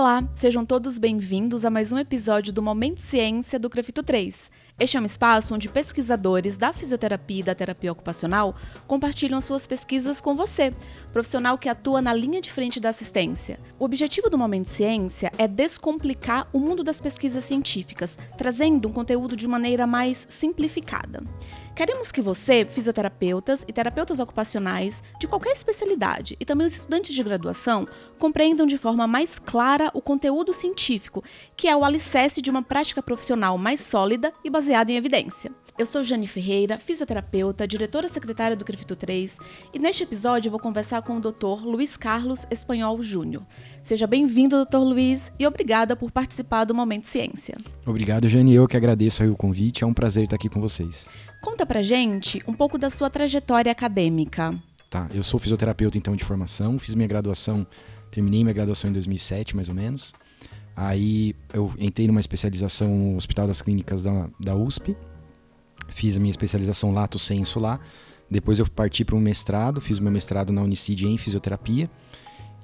Olá, sejam todos bem-vindos a mais um episódio do Momento Ciência do CREFITO 3. Este é um espaço onde pesquisadores da fisioterapia e da terapia ocupacional compartilham suas pesquisas com você, profissional que atua na linha de frente da assistência. O objetivo do Momento Ciência é descomplicar o mundo das pesquisas científicas, trazendo um conteúdo de maneira mais simplificada. Queremos que você, fisioterapeutas e terapeutas ocupacionais de qualquer especialidade e também os estudantes de graduação, compreendam de forma mais clara o conteúdo científico, que é o alicerce de uma prática profissional mais sólida e baseada em evidência. Eu sou Jane Ferreira, fisioterapeuta, diretora secretária do CREFITO 3, e neste episódio eu vou conversar com o Dr. Luiz Carlos Espanhol Júnior. Seja bem-vindo, Dr. Luiz, e obrigada por participar do Momento Ciência. Obrigado, Jane. Eu que agradeço aí o convite. É um prazer estar aqui com vocês. Conta pra gente um pouco da sua trajetória acadêmica. Tá, eu sou fisioterapeuta, então, de formação. Fiz minha graduação, terminei minha graduação em 2007, mais ou menos. Aí eu entrei numa especialização no Hospital das Clínicas da USP. Fiz a minha especialização lato sensu lá. Depois eu parti para um mestrado, fiz meu mestrado na Unicid em fisioterapia.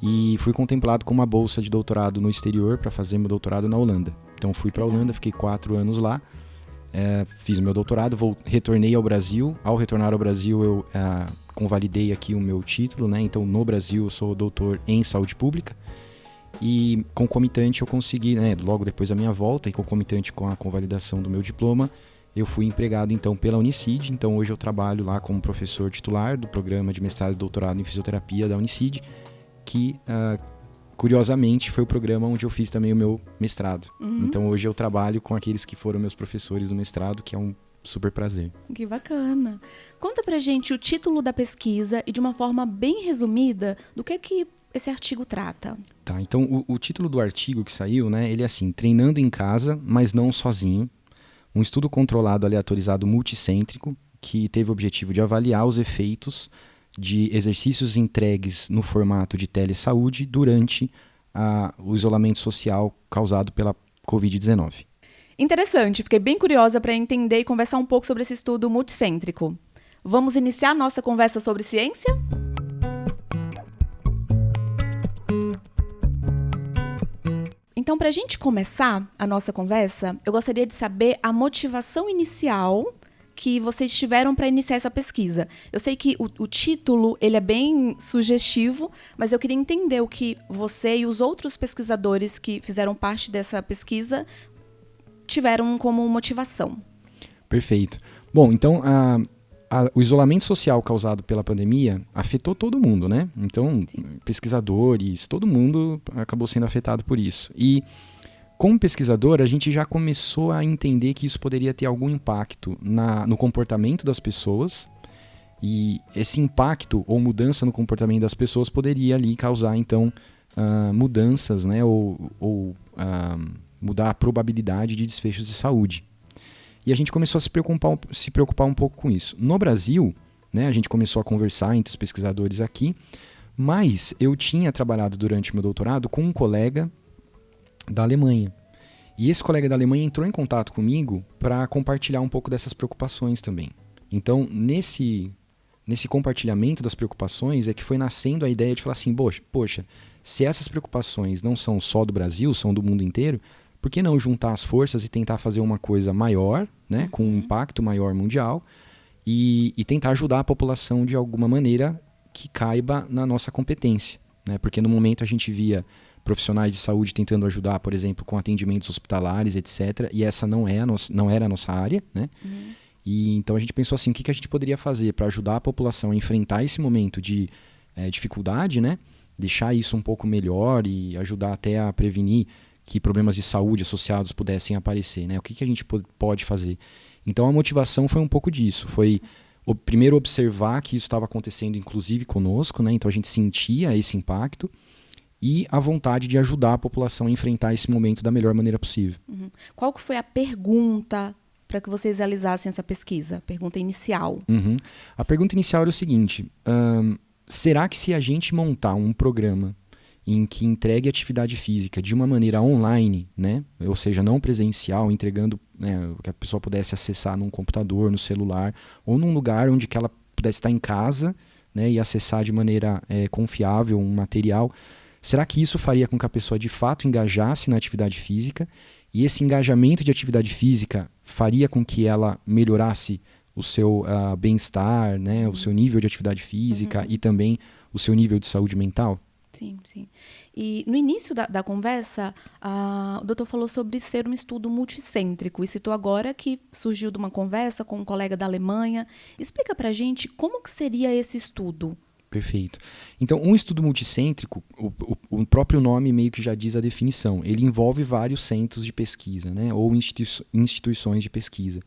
E fui contemplado com uma bolsa de doutorado no exterior para fazer meu doutorado na Holanda. Então fui para a Holanda, fiquei 4 anos lá. Fiz o meu doutorado, retornei ao Brasil. Ao retornar ao Brasil, eu convalidei aqui o meu título, né? Então, no Brasil, eu sou doutor em saúde pública. E, concomitante, eu consegui, né, logo depois da minha volta, e concomitante com a convalidação do meu diploma, eu fui empregado, então, pela Unicid. Então, hoje eu trabalho lá como professor titular do programa de mestrado e doutorado em fisioterapia da Unicid, que... curiosamente, foi o programa onde eu fiz também o meu mestrado. Então, hoje eu trabalho com aqueles que foram meus professores do mestrado, que é um super prazer. Que bacana. Conta pra gente o título da pesquisa e, de uma forma bem resumida, do que esse artigo trata. Tá, então o título do artigo que saiu, né, ele é assim: Treinando em casa, mas não sozinho. Um estudo controlado aleatorizado multicêntrico, que teve o objetivo de avaliar os efeitos de exercícios entregues no formato de telesaúde durante o isolamento social causado pela Covid-19. Interessante, fiquei bem curiosa para entender e conversar um pouco sobre esse estudo multicêntrico. Vamos iniciar nossa conversa sobre ciência? Então, para a gente começar a nossa conversa, eu gostaria de saber a motivação inicial que vocês tiveram para iniciar essa pesquisa. Eu sei que o título ele é bem sugestivo, mas eu queria entender o que você e os outros pesquisadores que fizeram parte dessa pesquisa tiveram como motivação. Perfeito. Bom, então o isolamento social causado pela pandemia afetou todo mundo, né? Então, sim, pesquisadores, todo mundo acabou sendo afetado por isso. E como pesquisador, a gente já começou a entender que isso poderia ter algum impacto no comportamento das pessoas, e esse impacto ou mudança no comportamento das pessoas poderia ali causar, então, mudanças, né, ou mudar a probabilidade de desfechos de saúde. E a gente começou a se preocupar um pouco com isso. No Brasil, né, a gente começou a conversar entre os pesquisadores aqui, mas eu tinha trabalhado durante o meu doutorado com um colega da Alemanha. E esse colega da Alemanha entrou em contato comigo para compartilhar um pouco dessas preocupações também. Então, nesse compartilhamento das preocupações é que foi nascendo a ideia de falar assim, poxa, se essas preocupações não são só do Brasil, são do mundo inteiro, por que não juntar as forças e tentar fazer uma coisa maior, né, com um impacto maior mundial, e tentar ajudar a população de alguma maneira que caiba na nossa competência, né? Porque no momento a gente via profissionais de saúde tentando ajudar, por exemplo, com atendimentos hospitalares, etc. E essa não era a nossa área, né? E então a gente pensou assim, o que a gente poderia fazer para ajudar a população a enfrentar esse momento de dificuldade, né? Deixar isso um pouco melhor e ajudar até a prevenir que problemas de saúde associados pudessem aparecer, né? O que a gente pode fazer? Então a motivação foi um pouco disso, foi primeiro observar que isso estava acontecendo inclusive conosco, né? Então a gente sentia esse impacto, e a vontade de ajudar a população a enfrentar esse momento da melhor maneira possível. Qual que foi a pergunta para que vocês realizassem essa pesquisa? Pergunta inicial. A pergunta inicial era o seguinte: será que se a gente montar um programa em que entregue atividade física de uma maneira online, né, ou seja, não presencial, entregando, né, que a pessoa pudesse acessar num computador, no celular, ou num lugar onde que ela pudesse estar em casa, né, e acessar de maneira confiável um material, será que isso faria com que a pessoa de fato engajasse na atividade física? E esse engajamento de atividade física faria com que ela melhorasse o seu bem-estar, né, o seu nível de atividade física e também o seu nível de saúde mental? Sim, sim. E no início da conversa, o doutor falou sobre ser um estudo multicêntrico e citou agora que surgiu de uma conversa com um colega da Alemanha. Explica pra gente como que seria esse estudo. Perfeito. Então, um estudo multicêntrico, o próprio nome meio que já diz a definição. Ele envolve vários centros de pesquisa, né, ou instituições de pesquisa.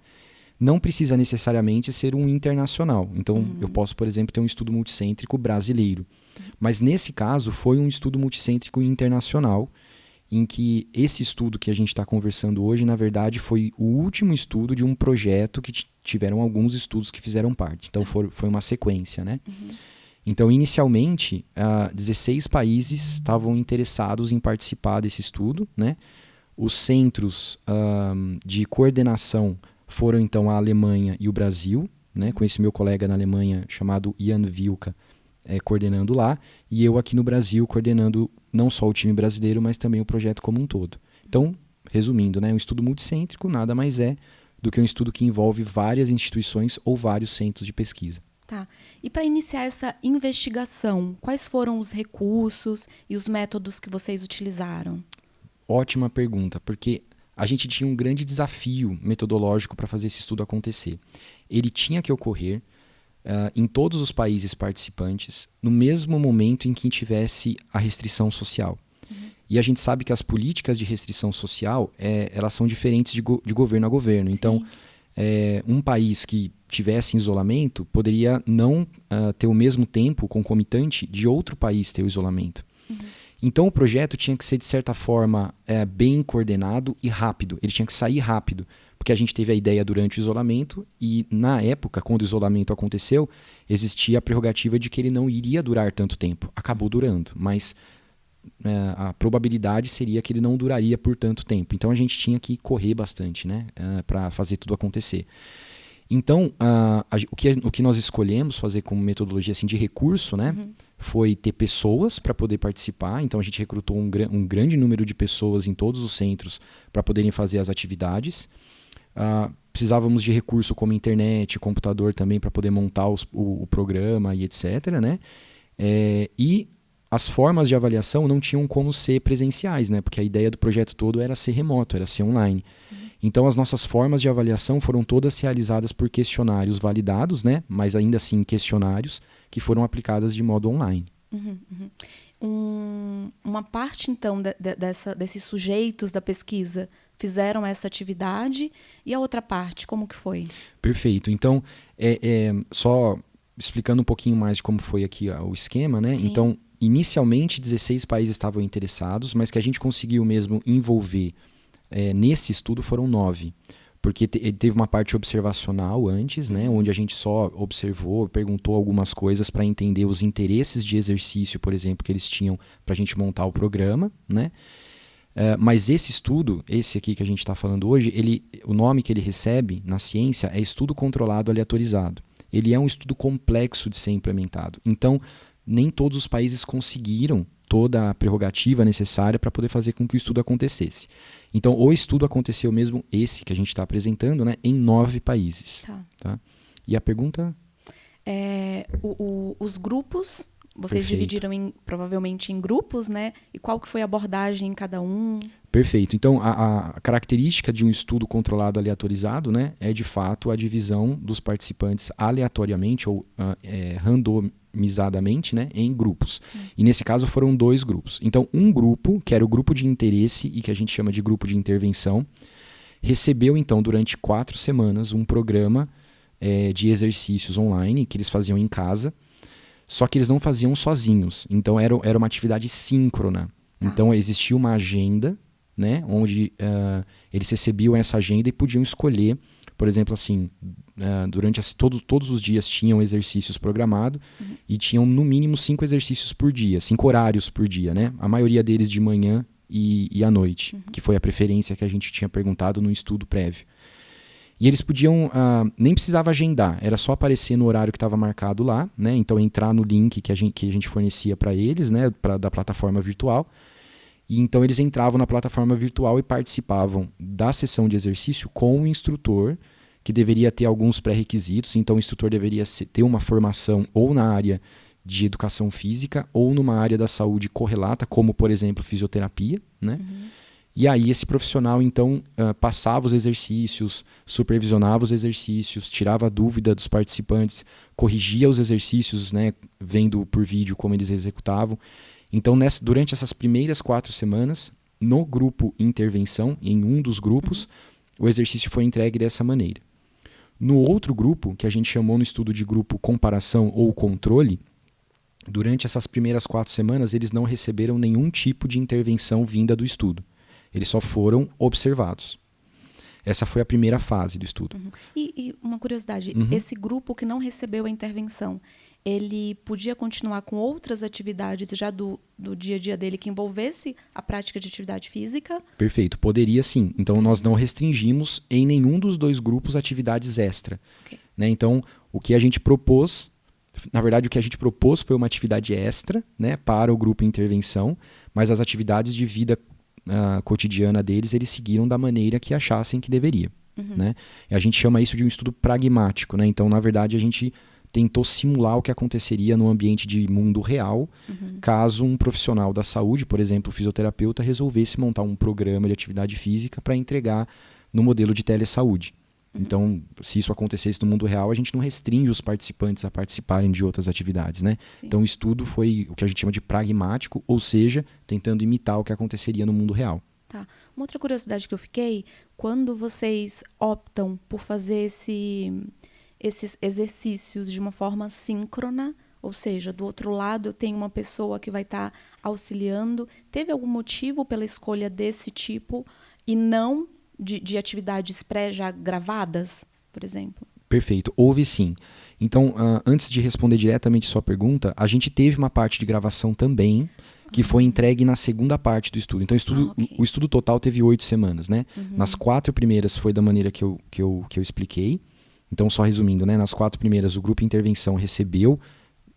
Não precisa necessariamente ser um internacional. Então, eu posso, por exemplo, ter um estudo multicêntrico brasileiro. Mas, nesse caso, foi um estudo multicêntrico internacional, em que esse estudo que a gente está conversando hoje, na verdade, foi o último estudo de um projeto que tiveram alguns estudos que fizeram parte. Então, foi uma sequência, né? Então, inicialmente, 16 países estavam interessados em participar desse estudo, né? Os centros de coordenação foram, então, a Alemanha e o Brasil, né? Com esse meu colega na Alemanha, chamado Jan Vilka, coordenando lá, e eu aqui no Brasil coordenando não só o time brasileiro, mas também o projeto como um todo. Então, resumindo, né? Um estudo multicêntrico nada mais é do que um estudo que envolve várias instituições ou vários centros de pesquisa. Tá. E para iniciar essa investigação, quais foram os recursos e os métodos que vocês utilizaram? Ótima pergunta, porque a gente tinha um grande desafio metodológico para fazer esse estudo acontecer. Ele tinha que ocorrer em todos os países participantes no mesmo momento em que tivesse a restrição social. E a gente sabe que as políticas de restrição social elas são diferentes de governo a governo. Então, um país que tivesse em isolamento poderia não ter o mesmo tempo concomitante de outro país ter o isolamento. Então o projeto tinha que ser, de certa forma, bem coordenado e rápido. Ele tinha que sair rápido, porque a gente teve a ideia durante o isolamento e, na época, quando o isolamento aconteceu, existia a prerrogativa de que ele não iria durar tanto tempo. Acabou durando, mas a probabilidade seria que ele não duraria por tanto tempo. Então a gente tinha que correr bastante, né, para fazer tudo acontecer. Então, o que nós escolhemos fazer como metodologia assim, de recurso, né, foi ter pessoas para poder participar. Então, a gente recrutou um grande número de pessoas em todos os centros para poderem fazer as atividades. Precisávamos de recurso como internet, computador também para poder montar o programa e etc. Né? E as formas de avaliação não tinham como ser presenciais, né, porque a ideia do projeto todo era ser remoto, era ser online. Então, as nossas formas de avaliação foram todas realizadas por questionários validados, né? Mas ainda assim questionários que foram aplicadas de modo online. Uma parte, então, desses sujeitos da pesquisa fizeram essa atividade e a outra parte, como que foi? Perfeito. Então, só explicando um pouquinho mais de como foi aqui o esquema, né? Sim. Então, inicialmente 16 países estavam interessados, mas que a gente conseguiu mesmo envolver nesse estudo foram 9, porque ele teve uma parte observacional antes, né, onde a gente só observou, perguntou algumas coisas para entender os interesses de exercício, por exemplo, que eles tinham para a gente montar o programa, né? Mas esse estudo, esse aqui que a gente está falando hoje, o nome que ele recebe na ciência é estudo controlado aleatorizado. Ele é um estudo complexo de ser implementado. Então, nem todos os países conseguiram toda a prerrogativa necessária para poder fazer com que o estudo acontecesse. Então, o estudo aconteceu mesmo, esse que a gente está apresentando, né, em 9 países. Tá? E a pergunta? Os grupos, vocês Perfeito. dividiram provavelmente em grupos, né? E qual que foi a abordagem em cada um? Perfeito. Então, a característica de um estudo controlado aleatorizado, né, é de fato a divisão dos participantes aleatoriamente ou randomizadamente, né, em grupos. Sim. E nesse caso foram 2 grupos. Então, um grupo, que era o grupo de interesse e que a gente chama de grupo de intervenção, recebeu então durante 4 semanas um programa de exercícios online que eles faziam em casa, só que eles não faziam sozinhos. Então, era uma atividade síncrona. Então, existia uma agenda, né, onde eles recebiam essa agenda e podiam escolher, por exemplo, assim, durante todos os dias tinham exercícios programados e tinham no mínimo 5 exercícios por dia, 5 horários por dia, né? A maioria deles de manhã e à noite, que foi a preferência que a gente tinha perguntado no estudo prévio. E eles podiam, nem precisava agendar, era só aparecer no horário que estava marcado lá, né? Então entrar no link que a gente fornecia para eles, né? Da plataforma virtual. E então eles entravam na plataforma virtual e participavam da sessão de exercício com o instrutor, que deveria ter alguns pré-requisitos. Então o instrutor deveria ter uma formação ou na área de educação física ou numa área da saúde correlata, como por exemplo fisioterapia, né? E aí esse profissional, então, passava os exercícios, supervisionava os exercícios, tirava a dúvida dos participantes, corrigia os exercícios, né, vendo por vídeo como eles executavam. Então, durante essas primeiras 4 semanas, no grupo intervenção, em um dos grupos, o exercício foi entregue dessa maneira. No outro grupo, que a gente chamou no estudo de grupo comparação ou controle, durante essas primeiras 4 semanas, eles não receberam nenhum tipo de intervenção vinda do estudo. Eles só foram observados. Essa foi a primeira fase do estudo. E uma curiosidade, esse grupo que não recebeu a intervenção, ele podia continuar com outras atividades já do dia a dia dele que envolvesse a prática de atividade física? Perfeito, poderia sim. Então nós não restringimos em nenhum dos 2 grupos atividades extra. Né? Então o que a gente propôs, na verdade o que a gente propôs foi uma atividade extra, né, para o grupo intervenção, mas as atividades de vida cotidiana deles, eles seguiram da maneira que achassem que deveria. Né? E a gente chama isso de um estudo pragmático. Né? Então, na verdade, a gente tentou simular o que aconteceria no ambiente de mundo real, caso um profissional da saúde, por exemplo, o fisioterapeuta, resolvesse montar um programa de atividade física para entregar no modelo de telesaúde. Então, se isso acontecesse no mundo real, a gente não restringe os participantes a participarem de outras atividades, né? Então, o estudo foi o que a gente chama de pragmático, ou seja, tentando imitar o que aconteceria no mundo real. Tá. Uma outra curiosidade que eu fiquei, quando vocês optam por fazer esses exercícios de uma forma síncrona, ou seja, do outro lado eu tenho uma pessoa que vai estar auxiliando, teve algum motivo pela escolha desse tipo e não de atividades já gravadas, por exemplo? Perfeito, houve sim. Então, antes de responder diretamente sua pergunta, a gente teve uma parte de gravação também, que foi entregue na segunda parte do estudo. Então, o estudo total teve 8 semanas, né? Nas 4 primeiras foi da maneira que eu expliquei. Então, só resumindo, né? Nas 4 primeiras, o grupo intervenção recebeu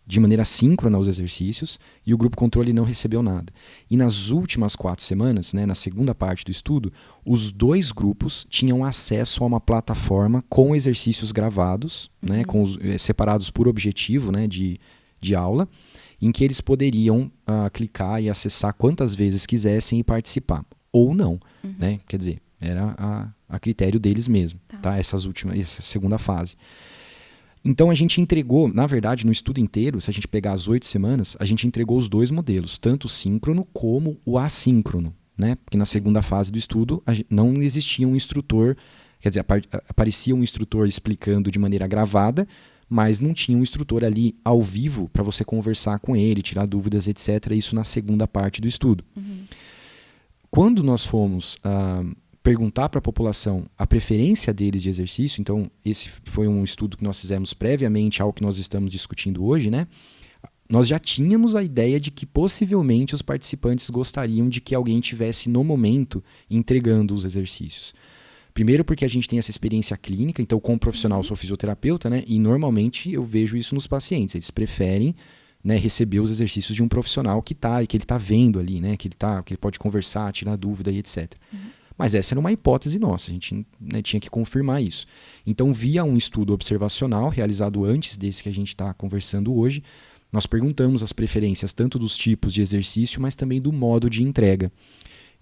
de maneira síncrona os exercícios e o grupo controle não recebeu nada. E nas últimas 4 semanas, né, na segunda parte do estudo, os 2 grupos tinham acesso a uma plataforma com exercícios gravados, né, separados por objetivo, né, de aula, em que eles poderiam clicar e acessar quantas vezes quisessem e participar. Ou não. Né? Quer dizer, era a critério deles mesmo, tá? Essa segunda fase. Então a gente entregou, na verdade, no estudo inteiro, se a gente pegar as 8 semanas, a gente entregou os 2 modelos, tanto o síncrono como o assíncrono, né? Porque na segunda fase do estudo não existia um instrutor, quer dizer, aparecia um instrutor explicando de maneira gravada, mas não tinha um instrutor ali ao vivo para você conversar com ele, tirar dúvidas, etc. Isso na segunda parte do estudo. Quando nós fomos perguntar para a população a preferência deles de exercício, então esse foi um estudo que nós fizemos previamente ao que nós estamos discutindo hoje, né? Nós já tínhamos a ideia de que possivelmente os participantes gostariam de que alguém tivesse no momento entregando os exercícios. Primeiro porque a gente tem essa experiência clínica, então como profissional eu sou fisioterapeuta, né? E normalmente eu vejo isso nos pacientes, eles preferem, né, receber os exercícios de um profissional que ele está vendo ali, né? Que ele pode conversar, tirar dúvida e etc. Mas essa era uma hipótese nossa, a gente, né, tinha que confirmar isso. Então, via um estudo observacional realizado antes desse que a gente está conversando hoje, nós perguntamos as preferências tanto dos tipos de exercício, mas também do modo de entrega.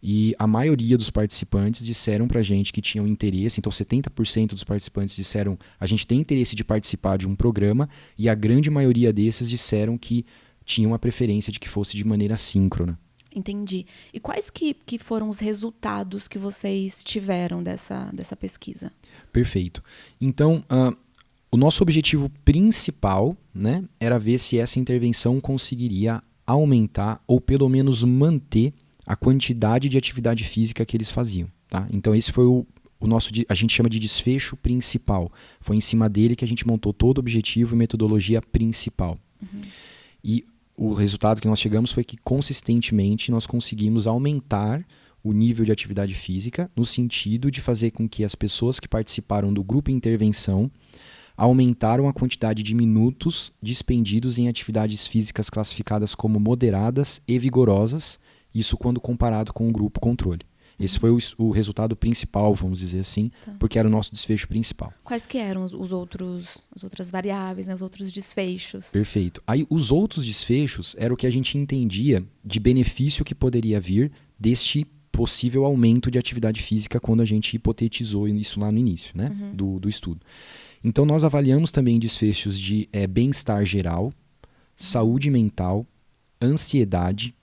E a maioria dos participantes disseram para a gente que tinham interesse, então 70% dos participantes disseram a gente tem interesse de participar de um programa, e a grande maioria desses disseram que tinham a preferência de que fosse de maneira síncrona. Entendi. E quais que foram os resultados que vocês tiveram dessa pesquisa? Perfeito. Então, o nosso objetivo principal, né, era ver se essa intervenção conseguiria aumentar ou pelo menos manter a quantidade de atividade física que eles faziam. Tá? Então esse foi o nosso, a gente chama de desfecho principal. Foi em cima dele que a gente montou todo o objetivo e metodologia principal. E o resultado que nós chegamos foi que consistentemente nós conseguimos aumentar o nível de atividade física, no sentido de fazer com que as pessoas que participaram do grupo intervenção aumentaram a quantidade de minutos dispendidos em atividades físicas classificadas como moderadas e vigorosas, isso quando comparado com o grupo controle. Esse foi o resultado principal, vamos dizer assim, porque era o nosso desfecho principal. Quais que eram as outras variáveis, né, os outros desfechos? Perfeito. Aí os outros desfechos era o que a gente entendia de benefício que poderia vir deste possível aumento de atividade física quando a gente hipotetizou isso lá no início, né, do estudo. Então nós avaliamos também desfechos de bem-estar geral, saúde mental, ansiedade,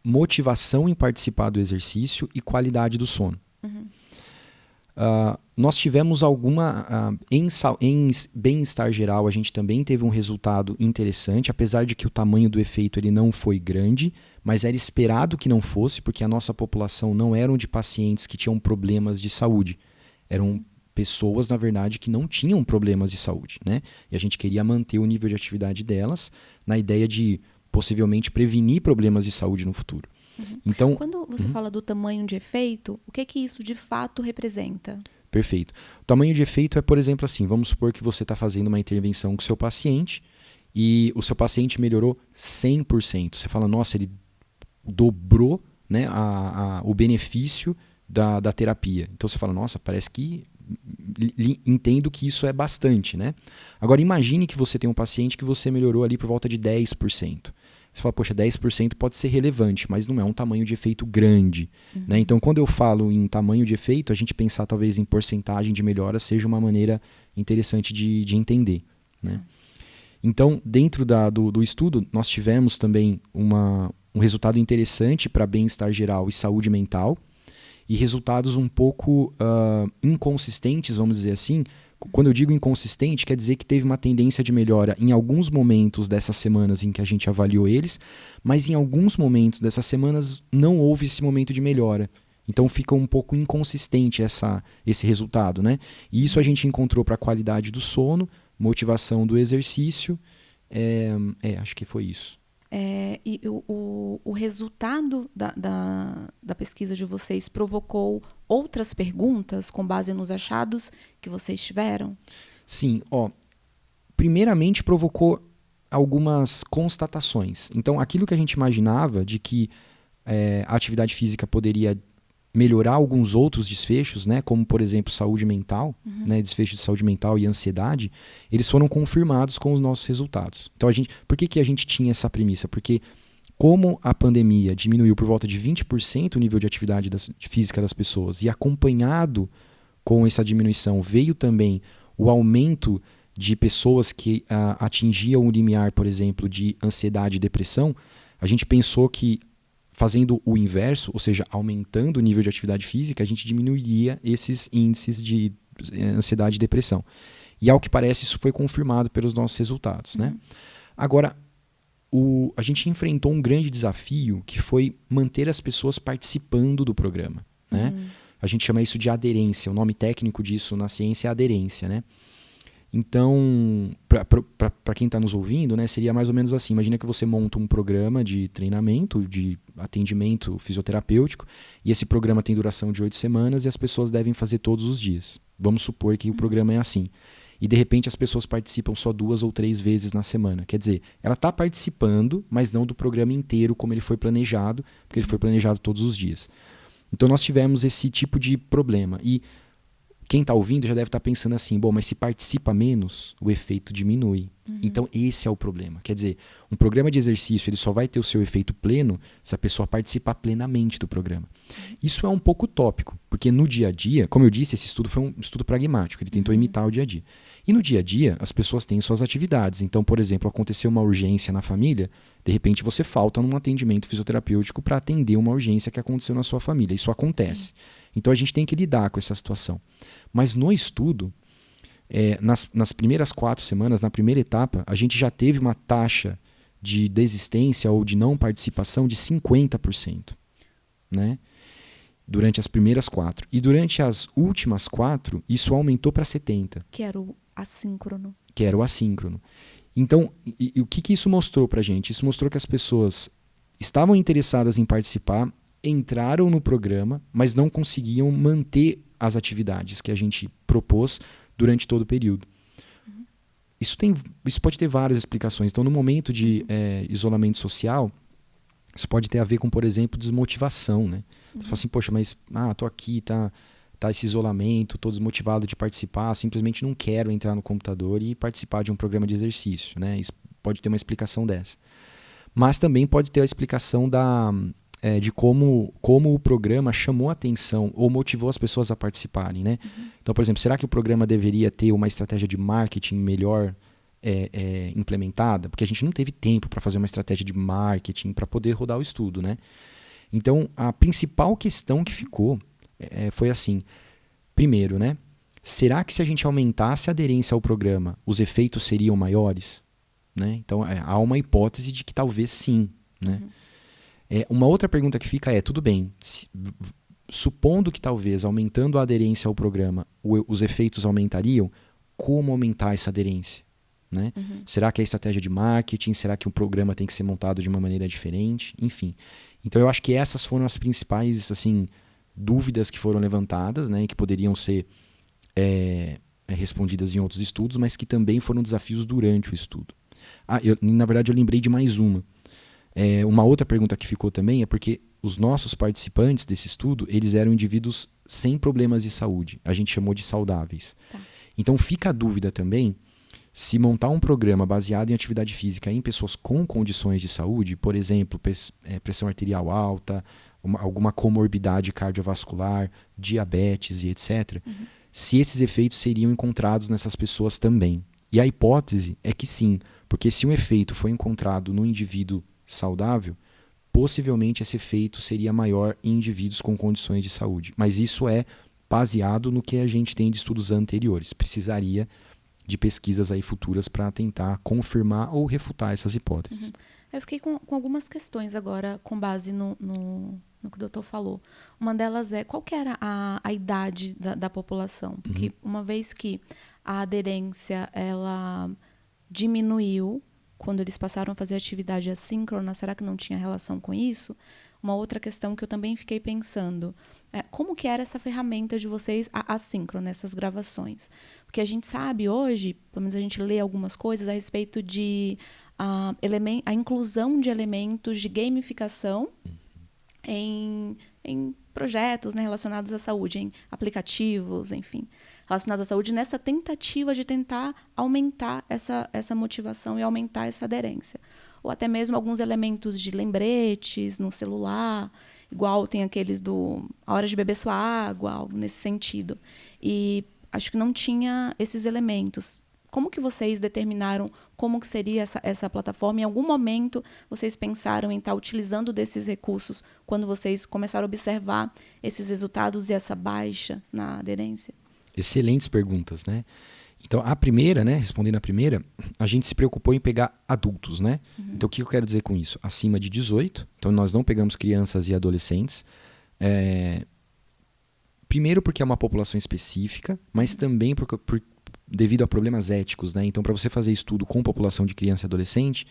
motivação em participar do exercício e qualidade do sono. Nós tivemos em bem-estar geral, a gente também teve um resultado interessante, apesar de que o tamanho do efeito ele não foi grande, mas era esperado que não fosse, porque a nossa população não eram de pacientes que tinham problemas de saúde. Eram pessoas, na verdade, que não tinham problemas de saúde, né? E a gente queria manter o nível de atividade delas na ideia de possivelmente prevenir problemas de saúde no futuro. Então, quando você fala do tamanho de efeito, o que isso de fato representa? Perfeito. O tamanho de efeito é, por exemplo, assim, vamos supor que você está fazendo uma intervenção com o seu paciente e o seu paciente melhorou 100%. Você fala, nossa, ele dobrou, né, o benefício da terapia. Então você fala, nossa, parece que entendo que isso é bastante, né? Agora imagine que você tem um paciente que você melhorou ali por volta de 10%. Você fala, poxa, 10% pode ser relevante, mas não é um tamanho de efeito grande, né? Então quando eu falo em tamanho de efeito, a gente pensar talvez em porcentagem de melhora seja uma maneira interessante de entender, né? Então dentro do estudo nós tivemos também um resultado interessante para bem-estar geral e saúde mental, e resultados um pouco inconsistentes, vamos dizer assim. Quando eu digo inconsistente, quer dizer que teve uma tendência de melhora em alguns momentos dessas semanas em que a gente avaliou eles, mas em alguns momentos dessas semanas não houve esse momento de melhora. Então fica um pouco inconsistente esse resultado, né? E isso a gente encontrou para a qualidade do sono, motivação do exercício, acho que foi isso. E o resultado da pesquisa de vocês provocou outras perguntas com base nos achados que vocês tiveram? Sim, primeiramente provocou algumas constatações. Então, aquilo que a gente imaginava de que a atividade física poderia melhorar alguns outros desfechos, né, como, por exemplo, saúde mental, né, desfechos de saúde mental e ansiedade, eles foram confirmados com os nossos resultados. Então, por que a gente tinha essa premissa? Porque como a pandemia diminuiu por volta de 20% o nível de atividade física das pessoas e acompanhado com essa diminuição veio também o aumento de pessoas que atingiam o limiar, por exemplo, de ansiedade e depressão, a gente pensou que fazendo o inverso, ou seja, aumentando o nível de atividade física, a gente diminuiria esses índices de ansiedade e depressão. E ao que parece, isso foi confirmado pelos nossos resultados, né? Agora, a gente enfrentou um grande desafio que foi manter as pessoas participando do programa, né? A gente chama isso de aderência. O nome técnico disso na ciência é aderência, né? Então, para quem está nos ouvindo, né, seria mais ou menos assim. Imagina que você monta um programa de treinamento, de atendimento fisioterapêutico, e esse programa tem duração de 8 semanas e as pessoas devem fazer todos os dias. Vamos supor que o programa é assim. E, de repente, as pessoas participam só 2 ou 3 vezes na semana. Quer dizer, ela está participando, mas não do programa inteiro como ele foi planejado, porque ele foi planejado todos os dias. Então, nós tivemos esse tipo de problema. E quem está ouvindo já deve estar pensando assim, bom, mas se participa menos, o efeito diminui. Então, esse é o problema. Quer dizer, um programa de exercício ele só vai ter o seu efeito pleno se a pessoa participar plenamente do programa. Isso é um pouco utópico, porque no dia a dia, como eu disse, esse estudo foi um estudo pragmático, ele tentou imitar o dia a dia. E no dia a dia, as pessoas têm suas atividades. Então, por exemplo, aconteceu uma urgência na família, de repente você falta num atendimento fisioterapêutico para atender uma urgência que aconteceu na sua família. Isso acontece. Sim. Então, a gente tem que lidar com essa situação. Mas no estudo, nas primeiras 4 semanas, na primeira etapa, a gente já teve uma taxa de desistência ou de não participação de 50%, né? Durante as primeiras 4. E durante as últimas 4, isso aumentou para 70%. Que era o assíncrono. Então, o que isso mostrou para a gente? Isso mostrou que as pessoas estavam interessadas em participar, entraram no programa, mas não conseguiam manter as atividades que a gente propôs durante todo o período. Isso pode ter várias explicações. Então, no momento de isolamento social, isso pode ter a ver com, por exemplo, desmotivação, né? Você fala assim, poxa, mas tô aqui, tá esse isolamento, tô desmotivado de participar, simplesmente não quero entrar no computador e participar de um programa de exercício, né? Isso pode ter uma explicação dessa. Mas também pode ter a explicação de como o programa chamou a atenção ou motivou as pessoas a participarem, né? Então, por exemplo, será que o programa deveria ter uma estratégia de marketing melhor implementada? Porque a gente não teve tempo para fazer uma estratégia de marketing para poder rodar o estudo, né? Então, a principal questão que ficou foi assim, primeiro, né? Será que se a gente aumentasse a aderência ao programa, os efeitos seriam maiores? Né? Então, há uma hipótese de que talvez sim, né? Uma outra pergunta que fica tudo bem, supondo que talvez aumentando a aderência ao programa os efeitos aumentariam, como aumentar essa aderência? Né? Será que é estratégia de marketing? Será que o programa tem que ser montado de uma maneira diferente? Enfim. Então eu acho que essas foram as principais assim, dúvidas que foram levantadas, né? E que poderiam ser respondidas em outros estudos, mas que também foram desafios durante o estudo. Na verdade eu lembrei de mais uma. Uma outra pergunta que ficou também é porque os nossos participantes desse estudo, eles eram indivíduos sem problemas de saúde. A gente chamou de saudáveis. Tá. Então fica a dúvida também se montar um programa baseado em atividade física em pessoas com condições de saúde, por exemplo, pressão arterial alta, alguma comorbidade cardiovascular, diabetes e etc., se esses efeitos seriam encontrados nessas pessoas também. E a hipótese é que sim, porque se um efeito foi encontrado no indivíduo saudável, possivelmente esse efeito seria maior em indivíduos com condições de saúde. Mas isso é baseado no que a gente tem de estudos anteriores. Precisaria de pesquisas aí futuras para tentar confirmar ou refutar essas hipóteses. Eu fiquei com algumas questões agora com base no que o doutor falou. Uma delas qual que era a idade da população? Porque uma vez que a aderência ela diminuiu quando eles passaram a fazer atividade assíncrona, será que não tinha relação com isso? Uma outra questão que eu também fiquei pensando, como que era essa ferramenta de vocês assíncrona, essas gravações? Porque a gente sabe hoje, pelo menos a gente lê algumas coisas a respeito de a inclusão de elementos de gamificação em projetos, né, relacionados à saúde, em aplicativos, enfim, relacionados à saúde, nessa tentativa de tentar aumentar essa motivação e aumentar essa aderência. Ou até mesmo alguns elementos de lembretes no celular, igual tem aqueles a hora de beber sua água, algo nesse sentido. E acho que não tinha esses elementos. Como que vocês determinaram como que seria essa plataforma? Em algum momento vocês pensaram em estar utilizando desses recursos quando vocês começaram a observar esses resultados e essa baixa na aderência? Excelentes perguntas, né? Então, a primeira, né, respondendo a primeira, a gente se preocupou em pegar adultos, né? Então, o que eu quero dizer com isso? Acima de 18, então nós não pegamos crianças e adolescentes. Primeiro porque é uma população específica, mas também devido a problemas éticos, né? Então, para você fazer estudo com população de criança e adolescente,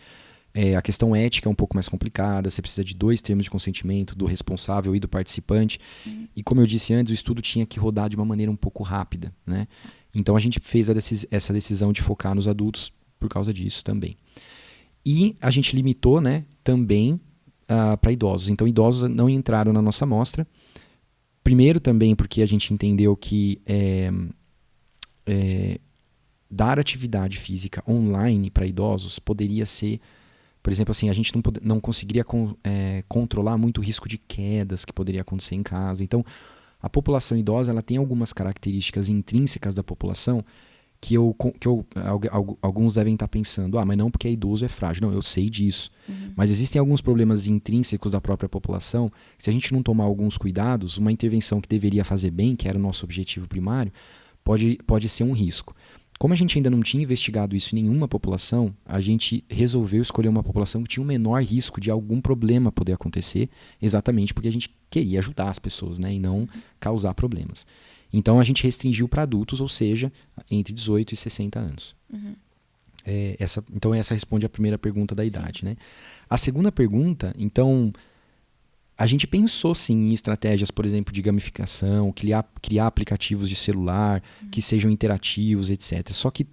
a questão ética é um pouco mais complicada, você precisa de 2 termos de consentimento, do responsável e do participante. E como eu disse antes, o estudo tinha que rodar de uma maneira um pouco rápida, né? Então a gente fez essa decisão de focar nos adultos por causa disso também. E a gente limitou, né, também para idosos. Então idosos não entraram na nossa amostra. Primeiro também porque a gente entendeu que dar atividade física online para idosos poderia ser, por exemplo, assim, a gente não conseguiria controlar muito o risco de quedas que poderia acontecer em casa. Então, a população idosa ela tem algumas características intrínsecas da população que alguns devem estar pensando, mas não porque é idoso é frágil. Não, eu sei disso. Mas existem alguns problemas intrínsecos da própria população. Se a gente não tomar alguns cuidados, uma intervenção que deveria fazer bem, que era o nosso objetivo primário, pode ser um risco. Como a gente ainda não tinha investigado isso em nenhuma população, a gente resolveu escolher uma população que tinha um menor risco de algum problema poder acontecer, exatamente porque a gente queria ajudar as pessoas, né, e não causar problemas. Então a gente restringiu para adultos, ou seja, entre 18 e 60 anos. Então essa responde a primeira pergunta da idade, né? A segunda pergunta, então, A gente pensou sim em estratégias, por exemplo, de gamificação, criar aplicativos de celular que sejam interativos, etc. Só que